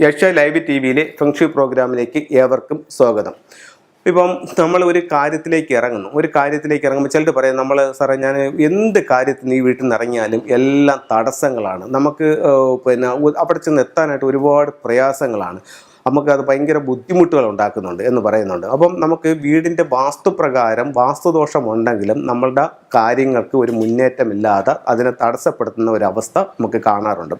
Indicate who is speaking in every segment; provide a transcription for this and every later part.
Speaker 1: യക്ഷ live T വിയിലെ feng shui പ്രോഗ്രാമിലേക്ക് ഏവർക്കും സ്വാഗതം. ഇപ്പം നമ്മൾ ഒരു കാര്യത്തിലേക്ക് ഇറങ്ങുമ്പോൾ ചിലർ പറയും, നമ്മൾ സാറേ ഞാൻ എന്ത് കാര്യത്തിന് ഈ വീട്ടിൽ നിന്ന് ഇറങ്ങിയാലും എല്ലാം തടസ്സങ്ങളാണ്, നമുക്ക് അവിടെ ചെന്ന് എത്താനായിട്ട് ഒരുപാട് പ്രയാസങ്ങളാണ്, നമുക്കത് ഭയങ്കര ബുദ്ധിമുട്ടുകൾ ഉണ്ടാക്കുന്നുണ്ട് എന്ന് പറയുന്നുണ്ട്. അപ്പം നമുക്ക് വീടിൻ്റെ വാസ്തുപ്രകാരം വാസ്തുദോഷമുണ്ടെങ്കിലും നമ്മളുടെ കാര്യങ്ങൾക്ക് ഒരു മുന്നേറ്റമില്ലാതെ അതിനെ തടസ്സപ്പെടുത്തുന്ന ഒരവസ്ഥ നമുക്ക് കാണാറുണ്ട്.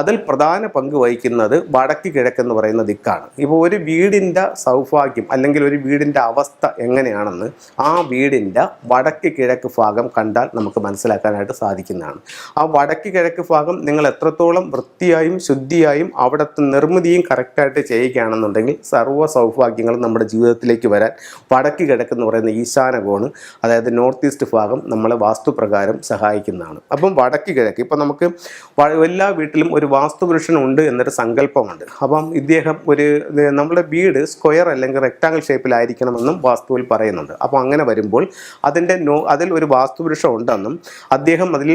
Speaker 1: അതിൽ പ്രധാന പങ്ക് വഹിക്കുന്നത് വടക്ക് കിഴക്കെന്ന് പറയുന്ന ദിക്കാണ്. ഇപ്പോൾ ഒരു വീടിൻ്റെ സൗഭാഗ്യം അല്ലെങ്കിൽ ഒരു വീടിൻ്റെ അവസ്ഥ എങ്ങനെയാണെന്ന് ആ വീടിൻ്റെ വടക്ക് കിഴക്ക് ഭാഗം കണ്ടാൽ നമുക്ക് മനസ്സിലാക്കാനായിട്ട് സാധിക്കുന്നതാണ്. ആ വടക്ക് കിഴക്ക് ഭാഗം നിങ്ങൾ എത്രത്തോളം വൃത്തിയായും ശുദ്ധിയായും അവിടുത്തെ നിർമ്മിതിയും കറക്റ്റായിട്ട് ചെയ്യുകയാണെന്നുണ്ടെങ്കിൽ സർവ്വ സൗഭാഗ്യങ്ങളും നമ്മുടെ ജീവിതത്തിലേക്ക് വരാൻ വടക്ക് കിഴക്കെന്ന് പറയുന്ന ഈശാന കോണ്, അതായത് നോർത്ത് ഈസ്റ്റ് ഭാഗം നമ്മളെ വാസ്തുപ്രകാരം സഹായിക്കുന്നതാണ്. അപ്പം വടക്ക് കിഴക്ക്, ഇപ്പം നമുക്ക് എല്ലാ വീട്ടിലും ഒരു വാസ്തുപുരുഷനുണ്ട് എന്നൊരു സങ്കല്പമുണ്ട്. അപ്പം ഇദ്ദേഹം നമ്മുടെ വീട് സ്ക്വയർ അല്ലെങ്കിൽ റെക്ടാങ്കിൾ ഷേപ്പിലായിരിക്കണമെന്നും വാസ്തുവിൽ പറയുന്നുണ്ട്. അപ്പോൾ അങ്ങനെ വരുമ്പോൾ അതിൽ ഒരു വാസ്തുപുരുഷൻ ഉണ്ടെന്നും അദ്ദേഹം അതിൽ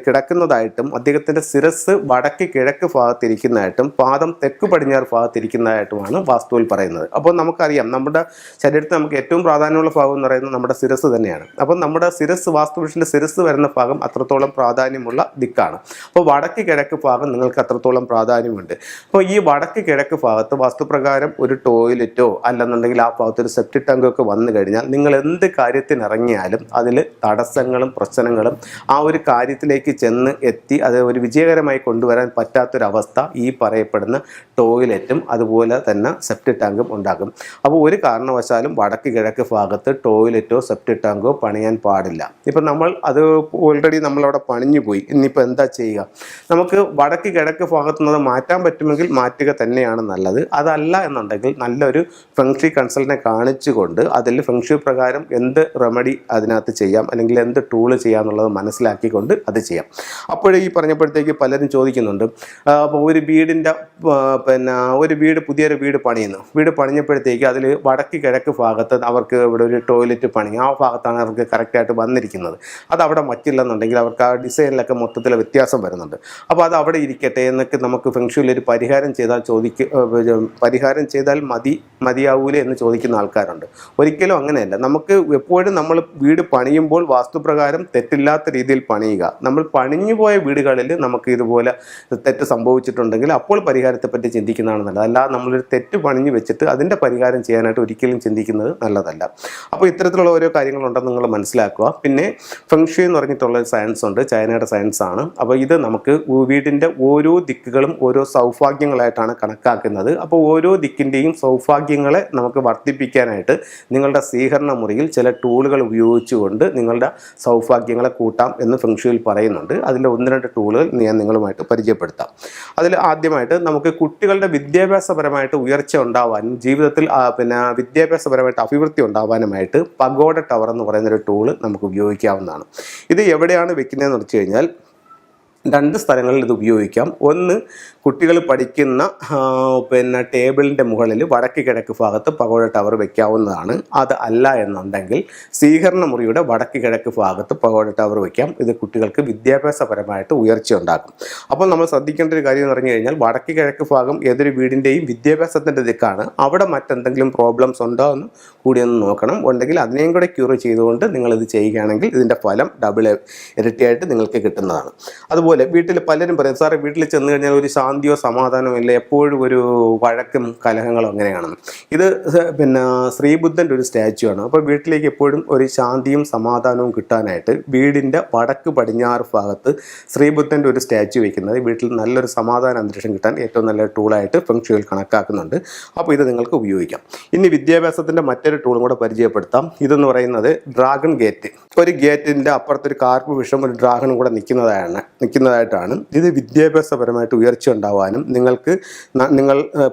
Speaker 1: കിടക്കുന്നതായിട്ടും അദ്ദേഹത്തിൻ്റെ ശിരസ് വടക്ക് കിഴക്ക് ഭാഗത്തിരിക്കുന്നതായിട്ടും പാദം തെക്ക് പടിഞ്ഞാറ് ഭാഗത്തിരിക്കുന്നതായിട്ടുമാണ് വാസ്തുവിൽ പറയുന്നത്. അപ്പോൾ നമുക്കറിയാം നമ്മുടെ ശരീരത്തിൽ നമുക്ക് ഏറ്റവും പ്രാധാന്യമുള്ള ഭാഗം എന്ന് പറയുന്നത് നമ്മുടെ ശിരസ് തന്നെയാണ്. അപ്പം നമ്മുടെ വാസ്തുപുരുഷൻ്റെ ശിരസ് വരുന്ന ഭാഗം അത്രത്തോളം പ്രാധാന്യമുള്ള ദിക്കാണ്. അപ്പോൾ വടക്ക് കിഴക്ക് ഭാഗം നിങ്ങൾക്ക് അത്രത്തോളം പ്രാധാന്യമുണ്ട്. അപ്പോൾ ഈ വടക്ക് കിഴക്ക് ഭാഗത്ത് വാസ്തുപ്രകാരം ഒരു ടോയ്ലറ്റോ അല്ലെന്നുണ്ടെങ്കിൽ ആ ഭാഗത്ത് ഒരു സെപ്റ്റിക് ടാങ്കോ ഒക്കെ വന്നു കഴിഞ്ഞാൽ നിങ്ങൾ എന്ത് കാര്യത്തിനിറങ്ങിയാലും അതിൽ തടസ്സങ്ങളും പ്രശ്നങ്ങളും ആ ഒരു കാര്യത്തിലേക്ക് ചെന്ന് എത്തി അത് ഒരു വിജയകരമായി കൊണ്ടുവരാൻ പറ്റാത്തൊരവസ്ഥ ഈ പറയപ്പെടുന്ന ടോയ്ലറ്റും അതുപോലെ തന്നെ സെപ്റ്റിക് ടാങ്കും ഉണ്ടാകും. അപ്പോൾ ഒരു കാരണവശാലും വടക്ക് കിഴക്ക് ഭാഗത്ത് ടോയ്ലറ്റോ സെപ്റ്റിക് ടാങ്കോ പണിയാൻ പാടില്ല. ഇപ്പം നമ്മൾ അത് ഓൾറെഡി നമ്മളവിടെ പണിഞ്ഞു പോയി, ഇനിയിപ്പോൾ എന്താ ചെയ്യുക? നമുക്ക് വടക്ക് കിഴക്ക് ഭാഗത്തു നിന്ന് മാറ്റാൻ പറ്റുമെങ്കിൽ മാറ്റുക തന്നെയാണ് നല്ലത്. അതല്ല എന്നുണ്ടെങ്കിൽ നല്ലൊരു ഫെങ്ഷി കൺസൾട്ടിനെ കാണിച്ചുകൊണ്ട് അതിൽ ഫെങ്ഷി പ്രകാരം എന്ത് റെമഡി അതിനകത്ത് ചെയ്യാം അല്ലെങ്കിൽ എന്ത് ടൂള് ചെയ്യാം എന്നുള്ളത് മനസ്സിലാക്കിക്കൊണ്ട് അത് ചെയ്യാം. അപ്പോഴേ ഈ പറഞ്ഞപ്പോഴത്തേക്ക് പലരും ചോദിക്കുന്നുണ്ട്, അപ്പോൾ ഒരു വീടിൻ്റെ പുതിയൊരു വീട് പണിഞ്ഞപ്പോഴത്തേക്ക് അതിൽ വടക്ക് കിഴക്ക് ഭാഗത്ത് അവർക്ക് ഇവിടെ ഒരു ടോയ്ലറ്റ് പണി, ആ ഭാഗത്താണ് അവർക്ക് കറക്റ്റായിട്ട് വന്നിരിക്കുന്നത്. അത് അവിടെ മറ്റില്ലെന്നുണ്ടെങ്കിൽ അവർക്ക് ആ ഡിസൈനിലൊക്കെ മൊത്തത്തിൽ വ്യത്യാസം വരുന്നുണ്ട്. അപ്പോൾ അത് അവിടെ ഇരിക്കട്ടെ എന്നൊക്കെ നമുക്ക് ഫെങ്ഷുവിൽ ഒരു പരിഹാരം ചെയ്താൽ മതിയാവൂലേ എന്ന് ചോദിക്കുന്ന ആൾക്കാരുണ്ട്. ഒരിക്കലും അങ്ങനെയല്ല. നമുക്ക് എപ്പോഴും നമ്മൾ വീട് പണിയുമ്പോൾ വാസ്തുപ്രകാരം തെറ്റില്ലാത്ത രീതിയിൽ പണിയുക. നമ്മൾ പണിഞ്ഞു പോയ വീടുകളിൽ നമുക്ക് ഇതുപോലെ തെറ്റ് സംഭവിച്ചിട്ടുണ്ടെങ്കിൽ അപ്പോൾ പരിഹാരത്തെപ്പറ്റി ചിന്തിക്കുന്നതാണ് നല്ലത്. അല്ലാതെ നമ്മളൊരു തെറ്റ് പണിഞ്ഞു വെച്ചിട്ട് അതിൻ്റെ പരിഹാരം ചെയ്യാനായിട്ട് ഒരിക്കലും ചിന്തിക്കുന്നത് നല്ലതല്ല. അപ്പോൾ ഇത്തരത്തിലുള്ള ഓരോ കാര്യങ്ങളുണ്ടെന്ന് നിങ്ങൾ മനസ്സിലാക്കുക. പിന്നെ ഫെങ്ഷി എന്ന് പറഞ്ഞിട്ടുള്ളൊരു സയൻസ് ഉണ്ട്, ചൈനയുടെ സയൻസ് ആണ്. അപ്പോൾ ഇത് നമുക്ക് വീടിൻ്റെ ഓരോ ദിക്കുകളും ഓരോ സൗഭാഗ്യങ്ങളായിട്ടാണ് കണക്കാക്കുന്നത്. അപ്പോൾ ഓരോ ദിക്കിൻ്റെയും സൗഭാഗ്യങ്ങളെ നമുക്ക് വർദ്ധിപ്പിക്കാനായിട്ട് നിങ്ങളുടെ സ്വീകരണ മുറിയിൽ ചില ടൂളുകൾ ഉപയോഗിച്ചുകൊണ്ട് നിങ്ങളുടെ സൗഭാഗ്യങ്ങളെ കൂട്ടാം എന്ന് ഫെങ്ഷുവിൽ പറയുന്നുണ്ട്. അതിൻ്റെ 1-2 ടൂളുകൾ ഞാൻ നിങ്ങളുമായിട്ട് പരിചയപ്പെടുത്താം. അതിൽ ആദ്യമായിട്ട് നമുക്ക് കുട്ടികളുടെ വിദ്യാഭ്യാസപരമായിട്ട് ഉയർച്ച ഉണ്ടാവാനും ജീവിതത്തിൽ വിദ്യാഭ്യാസപരമായിട്ട് അഭിവൃദ്ധി ഉണ്ടാവാനുമായിട്ട് പഗോഡ ടവർ എന്ന് പറയുന്നൊരു ടൂള് നമുക്ക് ഉപയോഗിക്കാവുന്നതാണ്. ഇത് എവിടെയാണ് വെക്കുന്നതെന്ന് വെച്ച് കഴിഞ്ഞാൽ 2 സ്ഥലങ്ങളിൽ ഇത് ഉപയോഗിക്കാം. ഒന്ന്, കുട്ടികൾ പഠിക്കുന്ന ടേബിളിൻ്റെ മുകളിൽ വടക്ക് കിഴക്ക് ഭാഗത്ത് പഗോഡ ടവർ വയ്ക്കാവുന്നതാണ്. അത് അല്ല എന്നുണ്ടെങ്കിൽ സ്വീകരണ മുറിയുടെ വടക്ക് കിഴക്ക് ഭാഗത്ത് പഗോഡ ടവർ വയ്ക്കാം. ഇത് കുട്ടികൾക്ക് വിദ്യാഭ്യാസപരമായിട്ട് ഉയർച്ച ഉണ്ടാക്കും. അപ്പോൾ നമ്മൾ ശ്രദ്ധിക്കേണ്ട ഒരു കാര്യം എന്ന് പറഞ്ഞു കഴിഞ്ഞാൽ വടക്ക് കിഴക്ക് ഭാഗം ഏതൊരു വീടിൻ്റെയും വിദ്യാഭ്യാസത്തിൻ്റെ ദിക്കാണ്. അവിടെ മറ്റെന്തെങ്കിലും പ്രോബ്ലംസ് ഉണ്ടോ എന്ന് കൂടിയൊന്ന് നോക്കണം. ഉണ്ടെങ്കിൽ അതിനെയും കൂടെ ക്യൂർ ചെയ്തുകൊണ്ട് നിങ്ങളിത് ചെയ്യുകയാണെങ്കിൽ ഇതിൻ്റെ ഫലം ഇരട്ടിയായിട്ട് നിങ്ങൾക്ക് കിട്ടുന്നതാണ്. അതുപോലെ വീട്ടിൽ പലരും പറയും, സാറേ വീട്ടിൽ ചെന്ന് കഴിഞ്ഞാൽ ഒരു ശാന്തിയോ സമാധാനമോ ഇല്ല, എപ്പോഴും ഒരു വഴക്കും കലഹങ്ങളോ അങ്ങനെയാണെന്ന്. ഇത് ശ്രീബുദ്ധൻ്റെ ഒരു സ്റ്റാച്ചു ആണ്. അപ്പോൾ വീട്ടിലേക്ക് എപ്പോഴും ഒരു ശാന്തിയും സമാധാനവും കിട്ടാനായിട്ട് വീടിൻ്റെ വടക്ക് പടിഞ്ഞാറ് ഭാഗത്ത് ശ്രീബുദ്ധൻ്റെ ഒരു സ്റ്റാച്ചു വയ്ക്കുന്നത് വീട്ടിൽ നല്ലൊരു സമാധാന അന്തരീക്ഷം കിട്ടാൻ ഏറ്റവും നല്ല ടൂളായിട്ട് ഫെങ്ഷുവിൽ കണക്കാക്കുന്നുണ്ട്. അപ്പോൾ ഇത് നിങ്ങൾക്ക് ഉപയോഗിക്കാം. ഇനി വിദ്യാഭ്യാസത്തിൻ്റെ മറ്റൊരു ടൂളും കൂടെ പരിചയപ്പെടുത്താം. ഇതെന്ന് പറയുന്നത് ഡ്രാഗൺ ഗേറ്റ്. ഒരു ഗേറ്റിൻ്റെ അപ്പുറത്തൊരു കാർപ്പ് വിഷം ഒരു ഡ്രാഗണും കൂടെ നിൽക്കുന്നതായിട്ടാണ്. ഇത് വിദ്യാഭ്യാസപരമായിട്ട് ഉയർച്ച ഉണ്ടാവാനും നിങ്ങൾ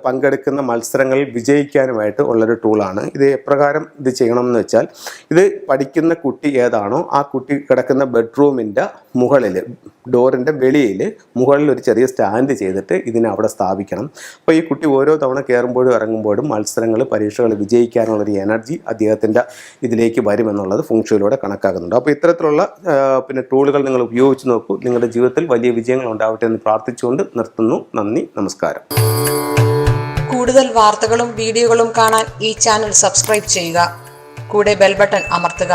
Speaker 1: പങ്കെടുക്കുന്ന മത്സരങ്ങളിൽ വിജയിക്കാനുമായിട്ട് ഉള്ളൊരു ടൂളാണ്. ഇത് എപ്രകാരം ഇത് ചെയ്യണമെന്ന് വെച്ചാൽ, ഇത് പഠിക്കുന്ന കുട്ടി ഏതാണോ ആ കുട്ടി കിടക്കുന്ന ബെഡ്റൂമിൻ്റെ മുകളിൽ ഡോറിൻ്റെ വെളിയിൽ മുകളിൽ ഒരു ചെറിയ സ്റ്റാൻഡ് ചെയ്തിട്ട് ഇതിനെ അവിടെ സ്ഥാപിക്കണം. അപ്പോൾ ഈ കുട്ടി ഓരോ തവണ കയറുമ്പോഴും ഇറങ്ങുമ്പോഴും മത്സരങ്ങൾ പരീക്ഷകൾ വിജയിക്കാനുള്ളൊരു എനർജി അദ്ദേഹത്തിൻ്റെ ഇതിലേക്ക് വരുമെന്നുള്ളത് ഫെങ്ഷുയിലൂടെ കണക്കാക്കുന്നുണ്ട്. അപ്പോൾ ഇത്തരത്തിലുള്ള ടൂളുകൾ നിങ്ങൾ ഉപയോഗിച്ച് നോക്കൂ. നിങ്ങളുടെ ജീവിതത്തിൽ വലിയ വിജയങ്ങൾ ഉണ്ടാവട്ടെ എന്ന് പ്രാർത്ഥിച്ചുകൊണ്ട് നിർത്തുന്നു. നന്ദി, നമസ്കാരം.
Speaker 2: കൂടുതൽ വാർത്തകളും വീഡിയോകളും കാണാൻ ഈ ചാനൽ സബ്സ്ക്രൈബ് ചെയ്യുക. കൂടെ ബെൽ ബട്ടൺ അമർത്തുക.